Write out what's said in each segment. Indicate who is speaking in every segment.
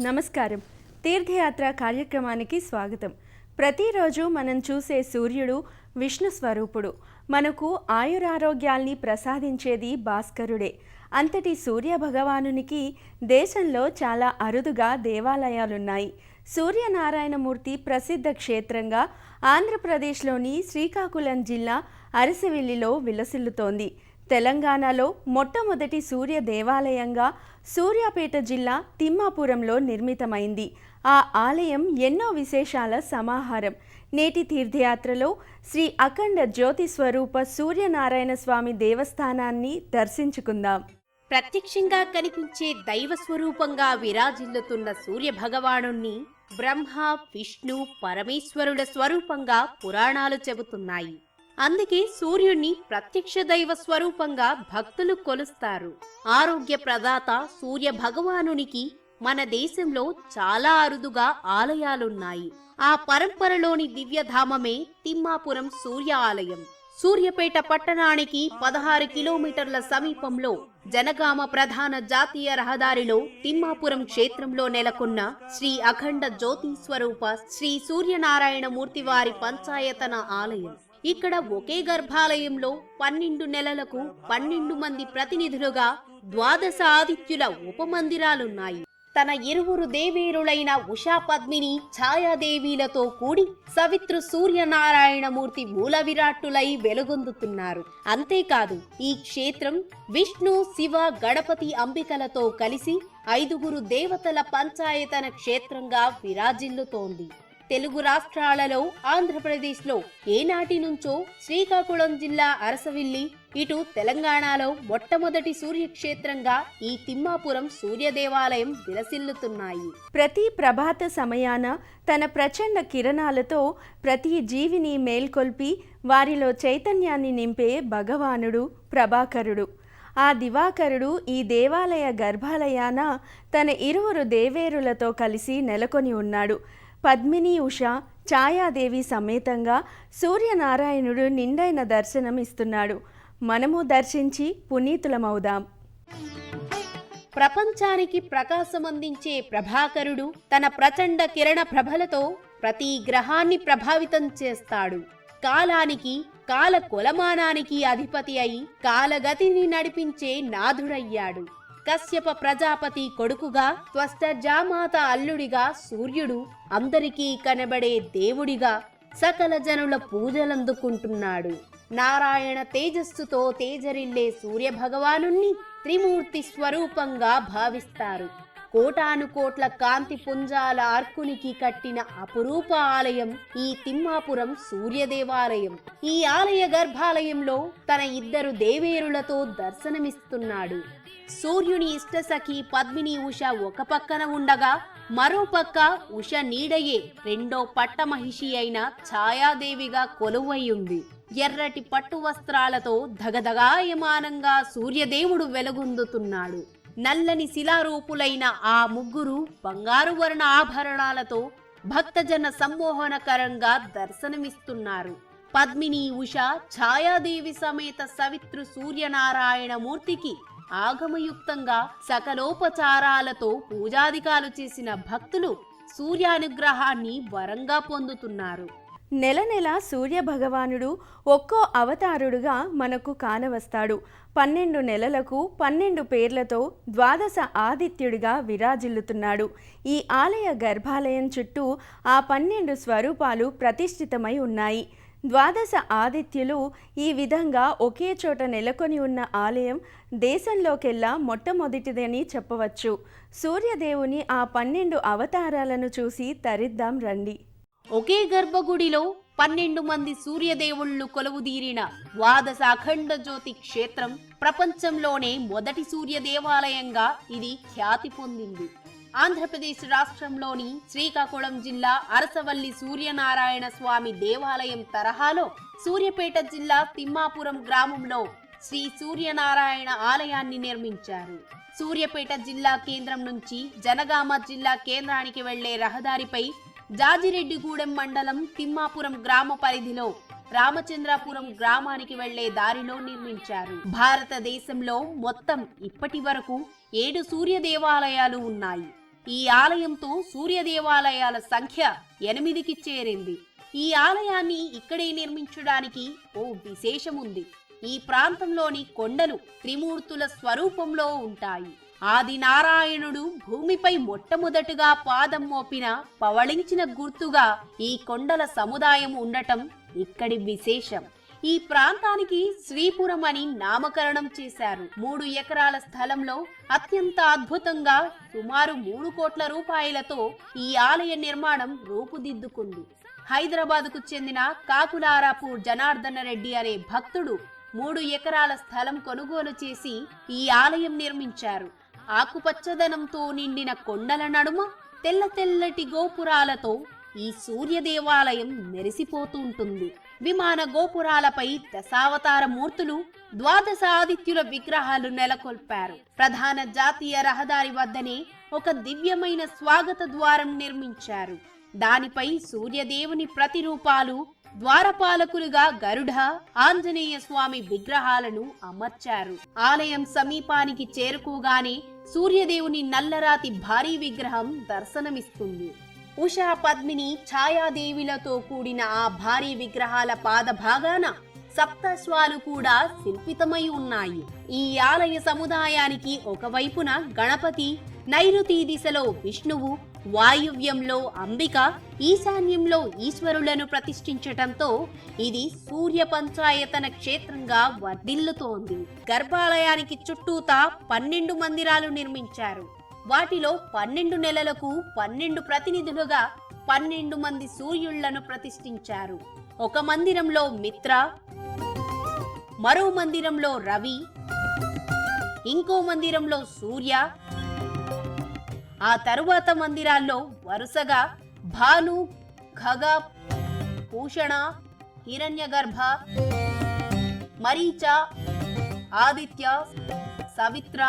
Speaker 1: నమస్కారం. తీర్థయాత్ర కార్యక్రమానికి స్వాగతం. ప్రతిరోజు మనం చూసే సూర్యుడు విష్ణు స్వరూపుడు. మనకు ఆయురారోగ్యాల్ని ప్రసాదించేది భాస్కరుడే. అంతటి సూర్య భగవానునికి దేశంలో చాలా అరుదుగా దేవాలయాలున్నాయి. సూర్యనారాయణమూర్తి ప్రసిద్ధ క్షేత్రంగా ఆంధ్రప్రదేశ్లోని శ్రీకాకుళం జిల్లా అరసవిల్లిలో విలసిల్లుతోంది. తెలంగాణలో మొట్టమొదటి సూర్య దేవాలయంగా సూర్యాపేట జిల్లా తిమ్మాపురంలో నిర్మితమైంది. ఆ ఆలయం ఎన్నో విశేషాల సమాహారం. నేటి తీర్థయాత్రలో శ్రీ అఖండ జ్యోతి స్వరూప సూర్యనారాయణ స్వామి దేవస్థానాన్ని దర్శించుకుందాం.
Speaker 2: ప్రత్యక్షంగా కనిపించే దైవ స్వరూపంగా విరాజిల్లుతున్న సూర్య భగవానుణ్ణి బ్రహ్మ, విష్ణు, పరమేశ్వరుల స్వరూపంగా పురాణాలు చెబుతున్నాయి. అందుకే సూర్యుణ్ణి ప్రత్యక్ష దైవ స్వరూపంగా భక్తులు కొలుస్తారు. ఆరోగ్య ప్రదాత సూర్య భగవానునికి మన దేశంలో చాలా అరుదుగా ఆలయాలున్నాయి. ఆ పరంపరలోని దివ్యధామమే తిమ్మాపురం సూర్య ఆలయం. సూర్యాపేట పట్టణానికి 16 కిలోమీటర్ల సమీపంలో జనగామ ప్రధాన జాతీయ రహదారిలో తిమ్మాపురం క్షేత్రంలో నెలకొన్న శ్రీ అఖండ జ్యోతి స్వరూప శ్రీ సూర్యనారాయణ మూర్తివారి పంచాయతన ఆలయం. ఇక్కడ ఒకే గర్భాలయంలో 12 నెలలకు 12 మంది ప్రతినిధులుగా 12 ఆదిత్యుల ఉపమందిరాలున్నాయి. తన ఇరువురు దేవేరులైన ఉషా పద్మిని, ఛాయాదేవీలతో కూడి సవిత్రు సూర్యనారాయణమూర్తి మూల విరాట్టులై వెలుగొందుతున్నారు. అంతేకాదు ఈ క్షేత్రం విష్ణు, శివ, గణపతి, అంబికలతో కలిసి 5 దేవతల పంచాయతన క్షేత్రంగా విరాజిల్లుతోంది. తెలుగు రాష్ట్రాలలో ఆంధ్రప్రదేశ్లో ఏనాటి నుంచో శ్రీకాకుళం జిల్లా అరసవిల్లి, ఇటు తెలంగాణలో మొట్టమొదటి సూర్యక్షేత్రంగా ఈ తిమ్మాపురం సూర్య దేవాలయం విలసిల్లుతున్నాయి.
Speaker 1: ప్రతి ప్రభాత సమయాన తన ప్రచండ కిరణాలతో ప్రతి జీవిని మేల్కొల్పి వారిలో చైతన్యాన్ని నింపే భగవానుడు ప్రభాకరుడు. ఆ దివాకరుడు ఈ దేవాలయ గర్భాలయాన తన ఇరువురు దేవేరులతో కలిసి నెలకొని ఉన్నాడు. పద్మిని, ఉష, ఛాయాదేవి సమేతంగా సూర్యనారాయణుడు నిండైన దర్శనం ఇస్తున్నాడు. మనము దర్శించి పునీతులమవుదాం.
Speaker 2: ప్రపంచానికి ప్రకాశమందించే ప్రభాకరుడు తన ప్రచండ కిరణ ప్రభలతో ప్రతి గ్రహాన్ని ప్రభావితం చేస్తాడు. కాలానికి, కాల కొలమానానికి అధిపతి అయి కాలగతిని నడిపించే నాథుడయ్యాడు. కశ్యప ప్రజాపతి కొడుకుగా, త్వష్టజామాత అల్లుడిగా సూర్యుడు అందరికీ కనబడే దేవుడిగా సకల జనుల పూజలందుకుంటున్నాడు. నారాయణ తేజస్సుతో తేజరిల్లే సూర్య భగవానుణ్ణి త్రిమూర్తి స్వరూపంగా భావిస్తారు. కోటానుకోట్ల కాంతి పుంజాల అర్కునికి కట్టిన అపురూప ఆలయం ఈ తిమ్మాపురం సూర్య దేవాలయం. ఈ ఆలయ గర్భాలయంలో తన 2 దేవేరులతో దర్శనమిస్తున్నాడు. సూర్యుని ఇష్టసఖి పద్మిని ఉష ఒక పక్కన ఉండగా, మరో పక్క ఉష నీడయే రెండో పట్టమహిషి అయిన ఛాయాదేవిగా కొలువయ్యుంది. ఎర్రటి పట్టు వస్త్రాలతో ధగధగాయమానంగా సూర్యదేవుడు వెలుగొందుతున్నాడు. నల్లని శిలారూపులైన ఆ ముగ్గురు బంగారు వర్ణ ఆభరణాలతో భక్తజన సమ్మోహనకరంగా దర్శనమిస్తున్నారు. పద్మిని ఉష, ఛాయాదేవి సమేత సవిత్రు సూర్యనారాయణ మూర్తికి ఆగమయుక్తంగా సకలోపచారాలతో పూజాధికాలు చేసిన భక్తులు సూర్యానుగ్రహాన్ని వరంగా పొందుతున్నారు.
Speaker 1: నెల నెల సూర్య భగవానుడు ఒక్కో అవతారుడుగా మనకు కానవస్తాడు. 12 నెలలకు 12 పేర్లతో 12 ఆదిత్యుడిగా విరాజిల్లుతున్నాడు. ఈ ఆలయ గర్భాలయం చుట్టూ ఆ 12 స్వరూపాలు ప్రతిష్ఠితమై ఉన్నాయి. 12 ఆదిత్యులు ఈ విధంగా ఒకే చోట నెలకొని ఉన్న ఆలయం దేశంలోకెల్లా మొట్టమొదటిదని చెప్పవచ్చు. సూర్యదేవుని ఆ 12 అవతారాలను చూసి తరిద్దాం రండి.
Speaker 2: ఒకే గర్భగుడిలో 12 మంది సూర్యదేవుళ్లు కొలువుదీరిన 12 అఖండ జ్యోతి క్షేత్రం ప్రపంచంలోనే మొదటి సూర్య దేవాలయంగా ఇది ఖ్యాతి పొందింది. ఆంధ్రప్రదేశ్ రాష్ట్రంలోని శ్రీకాకుళం జిల్లా అరసవల్లి సూర్యనారాయణ స్వామి దేవాలయం తరహాలో సూర్యాపేట జిల్లా తిమ్మాపురం గ్రామంలో శ్రీ సూర్యనారాయణ ఆలయాన్ని నిర్మించారు. సూర్యాపేట జిల్లా కేంద్రం నుంచి జనగామ జిల్లా కేంద్రానికి వెళ్లే రహదారిపై జాజిరెడ్డిగూడెం మండలం తిమ్మాపురం గ్రామ పరిధిలో రామచంద్రాపురం గ్రామానికి వెళ్లే దారిలో నిర్మించారు. భారతదేశంలో మొత్తం ఇప్పటి వరకు 7 సూర్య దేవాలయాలు ఉన్నాయి. ఈ ఆలయంతో సూర్య దేవాలయాల సంఖ్య 8కి చేరింది. ఈ ఆలయాన్ని ఇక్కడే నిర్మించడానికి ఓ విశేషముంది. ఈ ప్రాంతంలోని కొండలు త్రిమూర్తుల స్వరూపంలో ఉంటాయి. ఆది నారాయణుడు భూమిపై మొట్టమొదటగా పాదం మోపిన పవళించిన గుర్తుగా ఈ కొండల సముదాయం ఉండటం ఇక్కడి విశేషం. ఈ ప్రాంతానికి శ్రీపురం అని నామకరణం చేశారు. 3 ఎకరాల స్థలంలో అత్యంత అద్భుతంగా సుమారు 3 కోట్ల రూపాయలతో ఈ ఆలయ నిర్మాణం రూపుదిద్దుకుంది. హైదరాబాద్కు చెందిన కాకులారాపూర్ జనార్దన రెడ్డి అనే భక్తుడు 3 ఎకరాల స్థలం కొనుగోలు చేసి ఈ ఆలయం నిర్మించారు. ఆకుపచ్చదనంతో నిండిన కొండల నడుమ తెల్ల తెల్లటి గోపురాలతో ఈ సూర్య దేవాలయం మెరిసిపోతూ ఉంటుంది. విమాన గోపురాలపై దశావతార మూర్తులు, 12 ఆదిత్యుల విగ్రహాలు నెలకొల్పారు. ప్రధాన జాతీయ రహదారి వద్దనే ఒక దివ్యమైన స్వాగత ద్వారం నిర్మించారు. దానిపై సూర్యదేవుని ప్రతిరూపాలు, ద్వారపాలకులుగా గరుడ, ఆంజనేయ స్వామి విగ్రహాలను అమర్చారు. ఆలయం సమీపానికి చేరుకోగానే సూర్యదేవుని నల్లరాతి భారీ విగ్రహం దర్శనమిస్తుంది. ఉషా, పద్మిని, ఛాయాదేవిలతో కూడిన ఆ భారీ విగ్రహాల పాదభాగాన సప్తస్వాలు కూడా శిల్పితమై ఉన్నాయి. ఈ ఆలయ సముదాయానికి ఒకవైపున గణపతి, నైరుతి దిశలో విష్ణువు, వాయువ్యంలో అంబిక, ఈశాన్యంలో ఈశ్వరులను ప్రతిష్ఠించటంతో ఇది సూర్య పంచాయతన క్షేత్రంగా వర్ధిల్లుతోంది. గర్భాలయానికి చుట్టూతా 12 మందిరాలు నిర్మించారు. వాటిలో 12 నెలలకు 12 ప్రతినిధులుగా 12 మంది సూర్యుళ్లను ప్రతిష్ఠించారు. ఒక మందిరంలో మిత్ర, మరో మందిరంలో రవి, ఇంకో మందిరంలో సూర్య, ఆ తరువాత మందిరాల్లో వరుసగా భాను, ఖగ, భూషణ, హిరణ్యగర్భ, మరీచ, ఆదిత్య, సవిత్ర,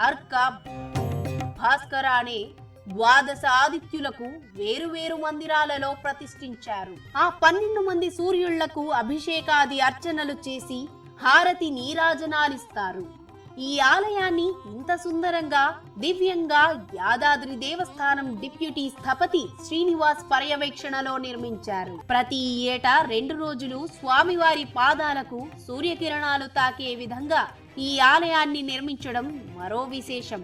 Speaker 2: అర్క, భాస్కర అనే 12 ఆదిత్యులకు వేరువేరు మందిరాలలో ప్రతిష్ఠించారు. ఆ 12 మంది సూర్యుళ్లకు అభిషేకాది అర్చనలు చేసి హారతి నీరాజనాలిస్తారు. ఈ ఆలయాన్ని ఇంత సుందరంగా, దివ్యంగా యాదాద్రి దేవస్థానం డిప్యూటీ స్థపతి శ్రీనివాస్ పర్యవేక్షణలో నిర్మించారు. ప్రతి ఏటా 2 రోజులు స్వామివారి పాదాలకు సూర్యకిరణాలు తాకే విధంగా ఈ ఆలయాన్ని నిర్మించడం మరో విశేషం.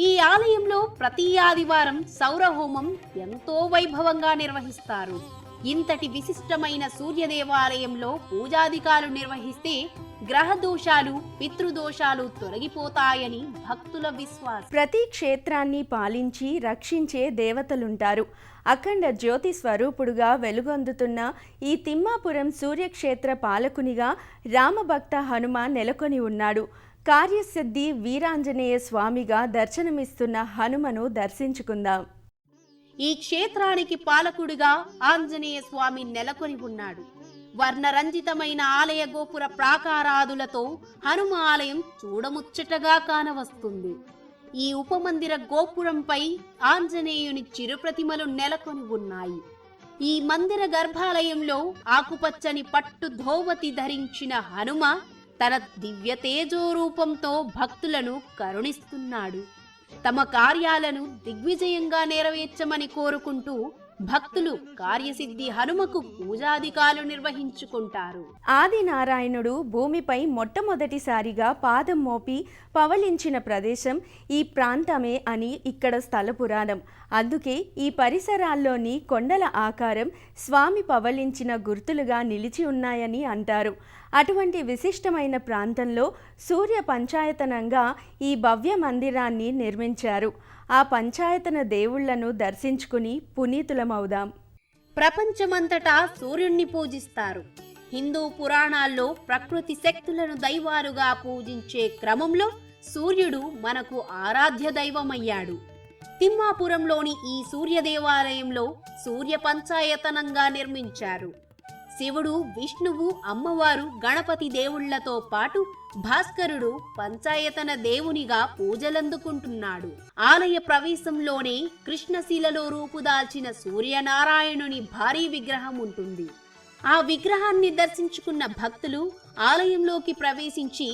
Speaker 2: ఈ ఆలయంలో ప్రతి ఆదివారం సౌరహోమం ఎంతో వైభవంగా నిర్వహిస్తారు. ఇంతటి విశిష్టమైన సూర్య దేవాలయంలో పూజాధికాలు నిర్వహిస్తే గ్రహ దోషాలు, పితృదోషాలు తొలగిపోతాయని భక్తుల విశ్వాసం.
Speaker 1: ప్రతి క్షేత్రాన్ని పాలించి రక్షించే దేవతలుంటారు. అఖండ జ్యోతి స్వరూపుడుగా వెలుగొందుతున్న ఈ తిమ్మాపురం సూర్యక్షేత్ర పాలకునిగా రామభక్త హనుమ నెలకొని ఉన్నాడు. కార్యసిద్ధి వీరాంజనేయ స్వామిగా దర్శనమిస్తున్న హనుమను దర్శించుకుందాం.
Speaker 2: ఈ క్షేత్రానికి పాలకుడిగా ఆంజనేయ స్వామి నెలకొని ఉన్నాడు. వర్ణరంజితమైన ఆలయ గోపుర ప్రాకారాదులతో హనుమ ఆలయం చూడముచ్చటగా కానవస్తుంది. ఈ ఉపమందిర గోపురంపై ఆంజనేయుని చిరుప్రతిమలు నెలకొని ఉన్నాయి. ఈ మందిర గర్భాలయంలో ఆకుపచ్చని పట్టు ధోవతి ధరించిన హనుమ తన దివ్య తేజో రూపంతో భక్తులను కరుణిస్తున్నాడు. తమ కార్యాలను దిగ్విజయంగా నెరవేర్చమని కోరుకుంటూ భక్తులు కార్యసిద్ధి హనుమకు పూజాధికాలు నిర్వహించుకుంటారు.
Speaker 1: ఆది నారాయణుడు భూమిపై మొట్టమొదటిసారిగా పాదం మోపి పవళించిన ప్రదేశం ఈ ప్రాంతమే అని ఇక్కడ స్థల పురాణం. అందుకే ఈ పరిసరాల్లోని కొండల ఆకారం స్వామి పవళించిన గుర్తులుగా నిలిచి ఉన్నాయని అంటారు. అటువంటి విశిష్టమైన ప్రాంతంలో సూర్య పంచాయతనంగా ఈ భవ్య మందిరాన్ని నిర్మించారు. ఆ పంచాయతన దేవుళ్లను దర్శించుకుని పునీతులమవుదాం.
Speaker 2: ప్రపంచమంతటా సూర్యుణ్ణి పూజిస్తారు. హిందూ పురాణాల్లో ప్రకృతి శక్తులను దైవాలుగా పూజించే క్రమంలో సూర్యుడు మనకు ఆరాధ్య దైవమయ్యాడు. తిమ్మాపురంలోని ఈ సూర్య దేవాలయంలో సూర్య పంచాయతనంగా నిర్మించారు. శివుడు, విష్ణువు, అమ్మవారు, గణపతి దేవుళ్లతో పాటు భాస్కరుడు పంచాయతన దేవునిగా పూజలందుకుంటున్నాడు. ఆలయ ప్రవేశంలోనే కృష్ణశిలలో రూపుదాల్చిన సూర్యనారాయణుని భారీ విగ్రహం ఉంటుంది. ఆ విగ్రహాన్ని దర్శించుకున్న భక్తులు ఆలయంలోకి ప్రవేశించి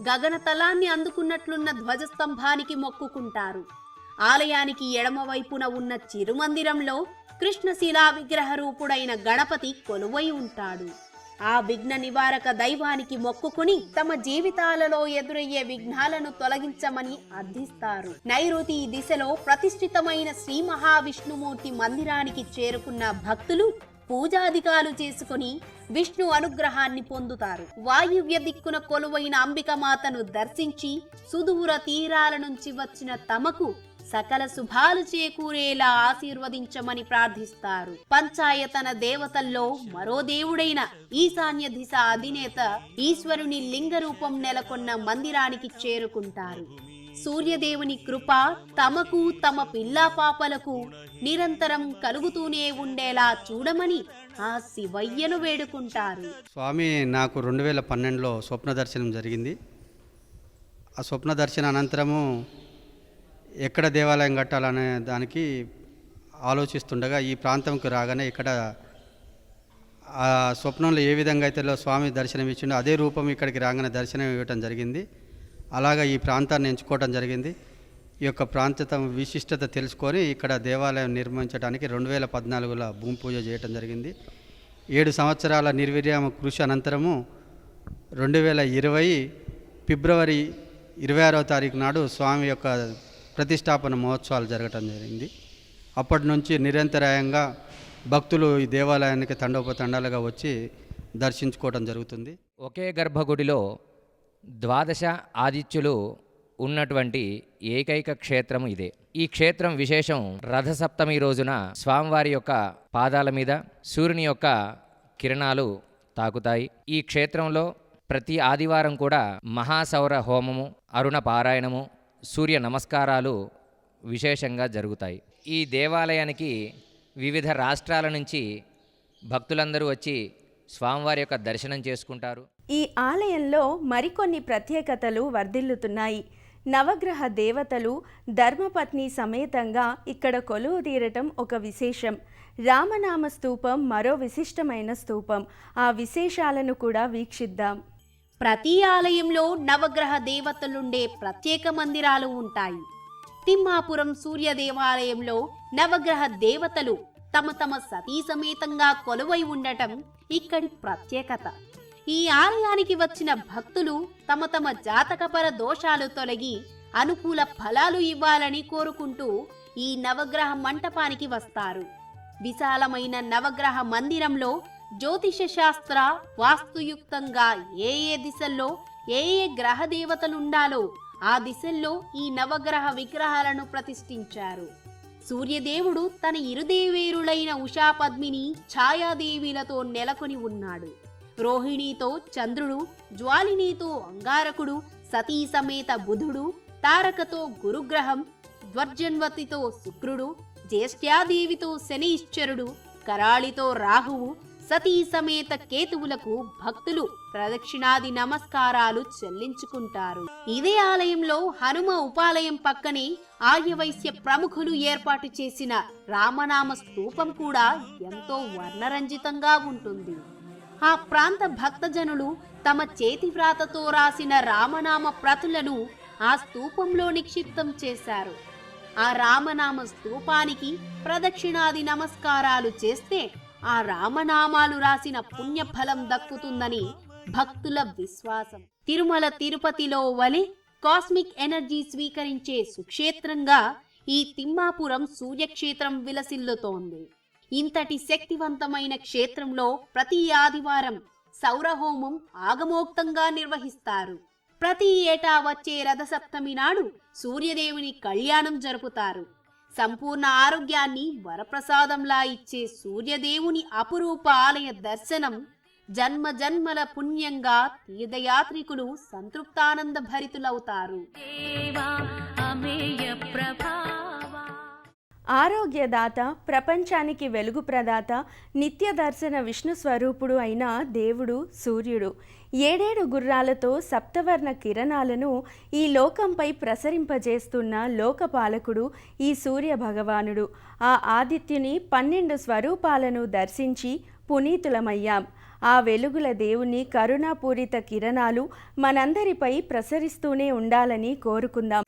Speaker 2: గగనతలాన్ని అందుకున్నట్లున్న ధ్వజస్తంభానికి మొక్కుకుంటారు. ఆలయానికి ఎడమవైపున ఉన్న చిరుమందిరంలో కృష్ణశిలా విగ్రహ రూపుడైన గణపతి కొలువై ఉంటాడు. ఆ విఘ్న నివారక దైవానికి మొక్కుకుని తమ జీవితాలలో ఎదురయ్యే విఘ్నాలను తొలగించమని అర్థిస్తారు. నైరుతి దిశలో ప్రతిష్ఠితమైన శ్రీ మహావిష్ణుమూర్తి మందిరానికి చేరుకున్న భక్తులు పూజాధికాలు చేసుకుని విష్ణు అనుగ్రహాన్ని పొందుతారు. వాయువ్య దిక్కున కొలువైన అంబికమాతను దర్శించి సుదూర తీరాల నుంచి వచ్చిన తమకు సకల శుభాలు చేకూరేలా ఆశీర్వదించమని ప్రార్థిస్తారు. పంచాయతన దేవతల్లో మరో దేవుడైన ఈశాన్య దిశ అధినేత ఈశ్వరుని లింగ రూపం నెలకొన్న మందిరానికి చేరుకుంటారు. సూర్యదేవుని కృప తమకు తమ పిల్లా పాపలకు నిరంతరం కలుగుతూనే ఉండేలా చూడమని ఆ శివయ్యను వేడుకుంటారు.
Speaker 3: స్వామి నాకు 2012లో స్వప్న దర్శనం జరిగింది. ఆ స్వప్న దర్శన అనంతరము ఎక్కడ దేవాలయం కట్టాలనే దానికి ఆలోచిస్తుండగా ఈ ప్రాంతంకి రాగానే ఇక్కడ ఆ స్వప్నంలో ఏ విధంగా అయితే స్వామి దర్శనం ఇచ్చిండో అదే రూపం ఇక్కడికి రాగానే దర్శనం ఇవ్వటం జరిగింది. అలాగా ఈ ప్రాంతాన్ని ఎంచుకోవడం జరిగింది. ఈ యొక్క ప్రాంత విశిష్టత తెలుసుకొని ఇక్కడ దేవాలయం నిర్మించడానికి 2014లో భూమి పూజ చేయటం జరిగింది. 7 సంవత్సరాల నిర్విరామ కృషి అనంతరము 2020 ఫిబ్రవరి 26వ తారీఖు నాడు స్వామి యొక్క ప్రతిష్టాపన మహోత్సవాలు జరగటం జరిగింది. అప్పటి నుంచి నిరంతరాయంగా భక్తులు ఈ దేవాలయానికి తండోపతండాలుగా వచ్చి దర్శించుకోవడం జరుగుతుంది.
Speaker 4: ఒకే గర్భగుడిలో 12 ఆదిత్యులు ఉన్నటువంటి ఏకైక క్షేత్రం ఇదే. ఈ క్షేత్రం విశేషం రథసప్తమి రోజున స్వామివారి యొక్క పాదాల మీద సూర్యుని యొక్క కిరణాలు తాకుతాయి. ఈ క్షేత్రంలో ప్రతి ఆదివారం కూడా మహాసౌర హోమము, అరుణ పారాయణము, సూర్య నమస్కారాలు విశేషంగా జరుగుతాయి. ఈ దేవాలయానికి వివిధ రాష్ట్రాల నుంచి భక్తులందరూ వచ్చి స్వామివారి యొక్క దర్శనం చేసుకుంటారు.
Speaker 1: ఈ ఆలయంలో మరికొన్ని ప్రత్యేకతలు వర్ధిల్లుతున్నాయి. నవగ్రహ దేవతలు ధర్మపత్ని సమేతంగా ఇక్కడ కొలువు తీరటం ఒక విశేషం. రామనామ స్తూపం మరో విశిష్టమైన స్తూపం. ఆ విశేషాలను కూడా వీక్షిద్దాం.
Speaker 2: ప్రతి ఆలయంలో నవగ్రహ దేవతలుండే ప్రత్యేక మందిరాలు ఉంటాయి. తిమ్మాపురం సూర్య దేవాలయంలో నవగ్రహ దేవతలు తమ సతీ సమేతంగా కొలువై ఉండటం ఇక్కడి ప్రత్యేకత. ఈ ఆలయానికి వచ్చిన భక్తులు తమ జాతకపర దోషాలు తొలగి అనుకూల ఫలాలు ఇవ్వాలని కోరుకుంటూ ఈ నవగ్రహ మంటపానికి వస్తారు. విశాలమైన నవగ్రహ మందిరంలో జ్యోతిష శాస్త్ర వాస్తుయుక్తంగా ఏ దిశల్లో ఏ గ్రహ దేవతలుండాలో ఆ దిశల్లో ఈ నవగ్రహ విగ్రహాలను ప్రతిష్ఠించారు. సూర్యదేవుడు తన ఇరుదేవేరులైన ఉషాపద్మిని ఛాయాదేవిలతో నెలకొని ఉన్నాడు. రోహిణితో చంద్రుడు, జ్వాలినితో అంగారకుడు, సతీ సమేత బుధుడు, తారకతో గురుగ్రహం, ధ్వర్జన్వతితో శుక్రుడు, జ్యేష్ఠ్యాదేవితో శనీశ్వరుడు, కరాళితో రాహువు, సతీ సమేత కేతువులకు భక్తులు ప్రదక్షిణాది నమస్కారాలు చెల్లించుకుంటారు. ఇదే ఆలయంలో హనుమ ఉపాలయం పక్కనే ఆర్యవైశ్య ప్రముఖులు ఏర్పాటు చేసిన రామనామ స్తూపం కూడా ఎంతో వర్ణరంజితంగా ఉంటుంది. ఆ ప్రాంత భక్తజనులు తమ చేతి వ్రాతతో రాసిన రామనామ ప్రతులను ఆ స్తూపంలో నిక్షిప్తం చేశారు. ఆ రామనామ స్తూపానికి ప్రదక్షిణాది నమస్కారాలు చేస్తే ఆ రామనామాలు రాసిన పుణ్యఫలం దక్కుతుందని భక్తుల విశ్వాసం. తిరుమల తిరుపతిలో వలె కాస్మిక్ ఎనర్జీ స్వీకరించే సుక్షేత్రంగా ఈ తిమ్మాపురం సూర్యక్షేత్రం విలసిల్లుతోంది. ఇంతటి శక్తివంతమైన క్షేత్రంలో ప్రతి ఆదివారం సౌరహోమం ఆగమోక్తంగా నిర్వహిస్తారు. ప్రతి ఏటా వచ్చే రథసప్తమి నాడు సూర్యదేవుని కళ్యాణం జరుపుతారు. సంపూర్ణ ఆరోగ్యాన్ని వరప్రసాదంలా ఇచ్చే సూర్యదేవుని అపురూప ఆలయ దర్శనం జన్మ జన్మల పుణ్యంగా తీర్థయాత్రికులు సంతృప్తానంద భరితులవుతారు.
Speaker 1: ఆరోగ్యదాత, ప్రపంచానికి వెలుగు ప్రదాత, నిత్య దర్శన విష్ణు స్వరూపుడు అయిన దేవుడు సూర్యుడు 7 గుర్రాలతో సప్తవర్ణ కిరణాలను ఈ లోకంపై ప్రసరింపజేస్తున్న లోకపాలకుడు ఈ సూర్య భగవానుడు. ఆ ఆదిత్యుని 12 స్వరూపాలను దర్శించి పునీతులమయ్యాం. ఆ వెలుగుల దేవుని కరుణాపూరిత కిరణాలు మనందరిపై ప్రసరిస్తూనే ఉండాలని కోరుకుందాం.